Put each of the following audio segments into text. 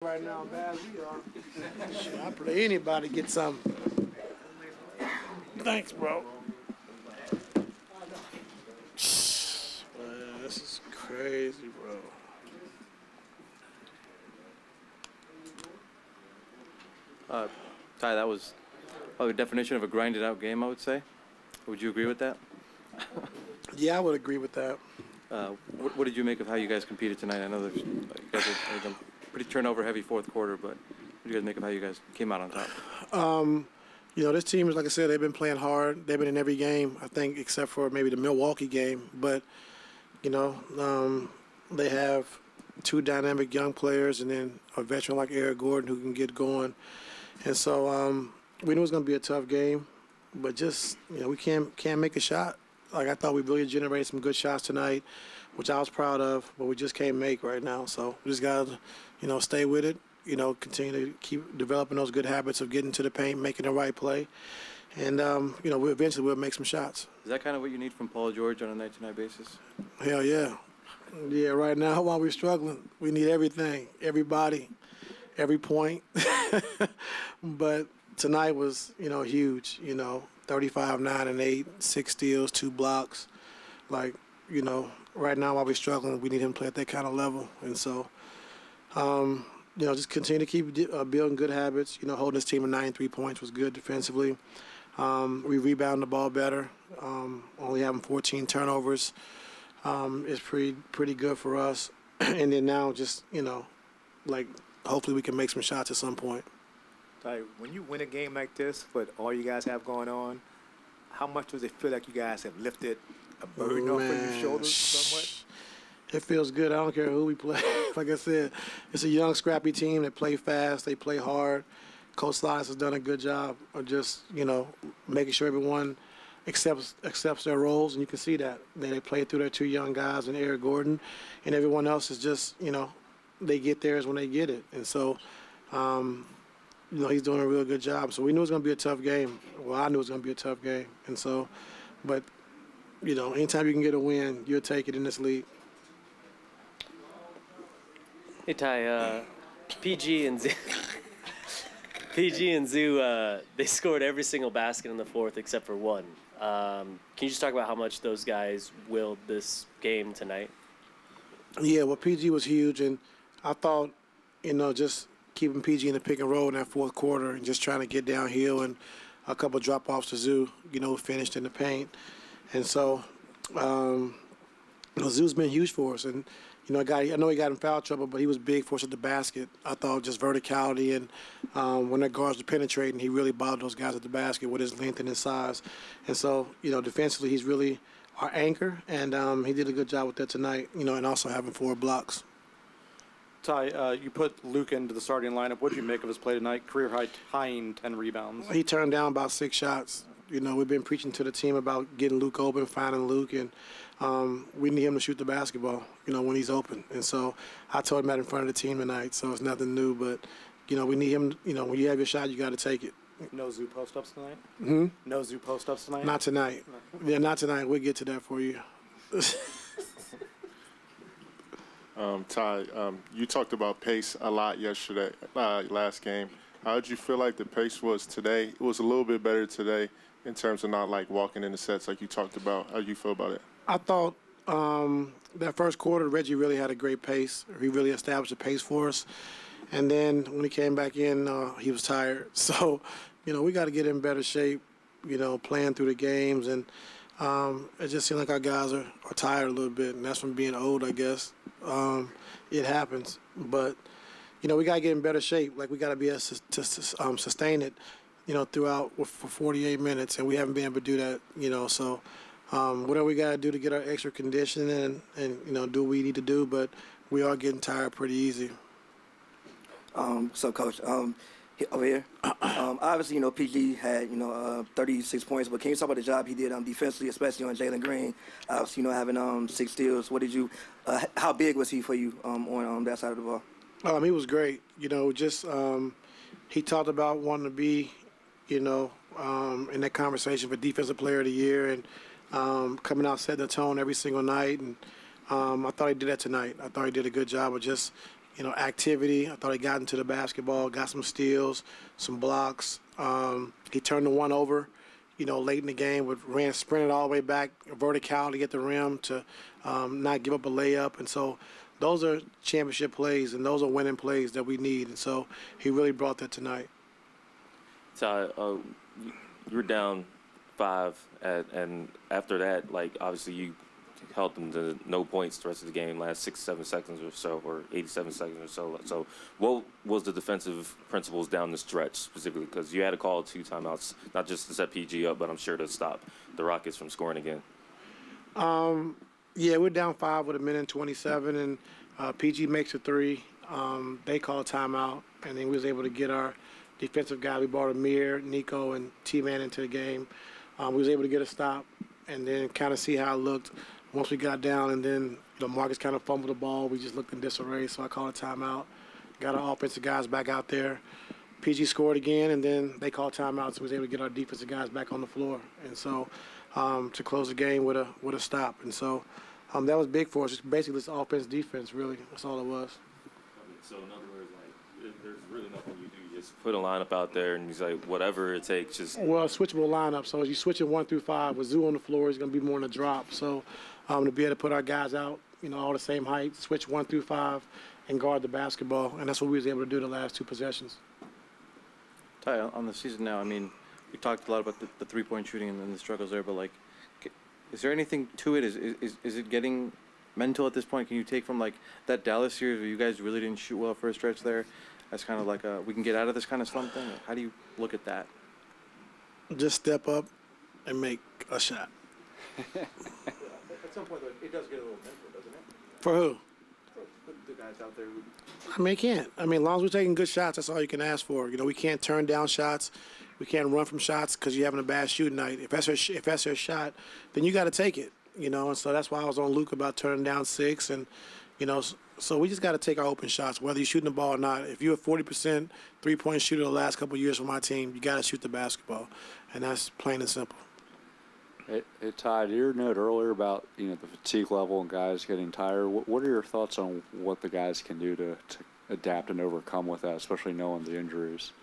Right now, bad as we are. Shit, I play anybody get something. Thanks, bro. Man, this is crazy, bro. Ty, that was a definition of a grinded out game, I would say. Would you agree with that? Yeah, I would agree with that. What did you make of how you guys competed tonight? I know you guys had a pretty turnover heavy fourth quarter, but what did you guys make of how you guys came out on top? This team is, like I said, they've been playing hard. They've been in every game, I think, except for maybe the Milwaukee game. But, they have two dynamic young players and then a veteran like Eric Gordon who can get going. And so we knew it was going to be a tough game, but just, we can't make a shot. Like, I thought we really generated some good shots tonight, which I was proud of, but we just can't make right now. So we just got to, stay with it, continue to keep developing those good habits of getting to the paint, making the right play. And, eventually we'll make some shots. Is that kind of what you need from Paul George on a night-to-night basis? Hell yeah. Yeah, right now while we're struggling, we need everything, everybody, every point. But tonight was, huge, 35, 9, and 8, 6 steals, 2 blocks. Like, right now while we're struggling, we need him to play at that kind of level. And so, just continue to keep building good habits. Holding this team at 93 points was good defensively. We rebound the ball better. Only having 14 turnovers is pretty good for us. And then now just, hopefully we can make some shots at some point. Ty, when you win a game like this, what all you guys have going on, how much does it feel like you guys have lifted a burden off of your shoulders somewhat? It feels good. I don't care who we play. Like I said, it's a young, scrappy team that play fast. They play hard. Coach Slice has done a good job of just, making sure everyone accepts their roles, and you can see that. They play through their 2 young guys and Eric Gordon, and everyone else is just, they get theirs when they get it. And so, he's doing a real good job. So we knew it was going to be a tough game. Well, I knew it was going to be a tough game. And so, but, anytime you can get a win, you'll take it in this league. Hey, Ty, PG and Zoo, PG and Zoo, they scored every single basket in the fourth except for one. Can you just talk about how much those guys willed this game tonight? Yeah, well, PG was huge, and I thought, just keeping PG in the pick and roll in that fourth quarter and just trying to get downhill and a couple drop-offs to Zoo, finished in the paint. And so Zoo's been huge for us. And, I know he got in foul trouble, but he was big for us at the basket. I thought just verticality and when their guards were penetrating, he really bothered those guys at the basket with his length and his size. And so, defensively, he's really our anchor, and he did a good job with that tonight, and also having 4 blocks. Ty, you put Luke into the starting lineup. What did you make of his play tonight? Career high 10 rebounds. He turned down about 6 shots. We've been preaching to the team about getting Luke open, finding Luke, and we need him to shoot the basketball, when he's open. And so I told him that in front of the team tonight, so it's nothing new. But, we need him, when you have your shot, you got to take it. No Zoo post-ups tonight? Mm-hmm. No Zoo post-ups tonight? Not tonight. Yeah, not tonight. We'll get to that for you. Ty, you talked about pace a lot yesterday, last game. How did you feel like the pace was today? It was a little bit better today in terms of not like walking into sets like you talked about. How do you feel about it? I thought that first quarter, Reggie really had a great pace. He really established a pace for us. And then when he came back in, he was tired. So, we got to get in better shape, playing through the games. And it just seemed like our guys are tired a little bit. And that's from being old, I guess. It happens. But, we got to get in better shape. Like, we got to be able to sustain it, throughout for 48 minutes. And we haven't been able to do that, So whatever we got to do to get our extra conditioning and do what we need to do. But we are getting tired pretty easy. So, Coach, over here, obviously, PG had, 36 points, but can you talk about the job he did defensively, especially on Jalen Green, obviously, having 6 steals? What did you, how big was he for you on that side of the ball? He was great. He talked about wanting to be, in that conversation for Defensive Player of the Year and coming out, setting the tone every single night. And I thought he did that tonight. I thought he did a good job of just, activity. I thought he got into the basketball, got some steals, some blocks. He turned the one over, late in the game, sprinted all the way back, vertical to get the rim to not give up a layup. And so those are championship plays, and those are winning plays that we need. And so he really brought that tonight. So you were down 5, and after that, obviously you held them to no points the rest of the game, last 6-7 seconds or so, or 87 seconds or so. So what was the defensive principles down the stretch specifically? Because you had to call 2 timeouts, not just to set PG up, but I'm sure to stop the Rockets from scoring again. Yeah, we're down 5 with 1:27, and PG makes a 3. They call a timeout, and then we was able to get our defensive guy. We brought Amir, Nico, and T-Man into the game. We was able to get a stop and then kind of see how it looked once we got down. And then Marcus kind of fumbled the ball. We just looked in disarray, so I called a timeout. Got our offensive guys back out there. PG scored again, and then they called timeouts, so we was able to get our defensive guys back on the floor. And so to close the game with a stop. And so that was big for us. It's basically this offense, defense, really. That's all it was. So in other words, there's really nothing you do. You just put a lineup out there, and he's like, whatever it takes, just. Well, switchable lineup. So as you switch it 1 through 5, with Zoo on the floor, he's going to be more in the drop. So to be able to put our guys out, all the same height, switch 1 through 5, and guard the basketball, and that's what we was able to do the last 2 possessions. Ty, on the season now, we talked a lot about the three-point shooting and the struggles there, but is there anything to it? Is it getting mental at this point? Can you take from that Dallas series where you guys really didn't shoot well for a stretch there, as kind of we can get out of this kind of slump thing? How do you look at that? Just step up and make a shot. At some point, though, it does get a little mental, doesn't it? For who? For the guys out there who. It can't. As long as we're taking good shots, that's all you can ask for. We can't turn down shots. We can't run from shots because you're having a bad shooting night. If that's her shot, then you got to take it. And so that's why I was on Luke about turning down 6, and so we just got to take our open shots, whether you're shooting the ball or not. If you're a 40% three-point shooter the last couple of years for my team, you got to shoot the basketball, and that's plain and simple. Hey, Ty, your note earlier about the fatigue level and guys getting tired. What are your thoughts on what the guys can do to adapt and overcome with that, especially knowing the injuries?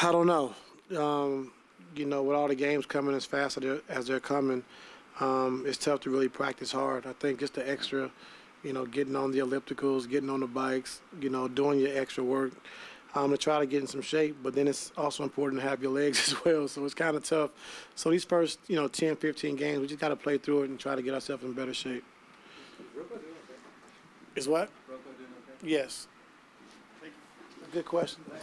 I don't know. With all the games coming as fast as they're coming, it's tough to really practice hard. I think just the extra, getting on the ellipticals, getting on the bikes, doing your extra work to try to get in some shape. But then it's also important to have your legs as well, so it's kind of tough. So these first, 10, 15 games, we just got to play through it and try to get ourselves in better shape. Is what? Yes. Good question.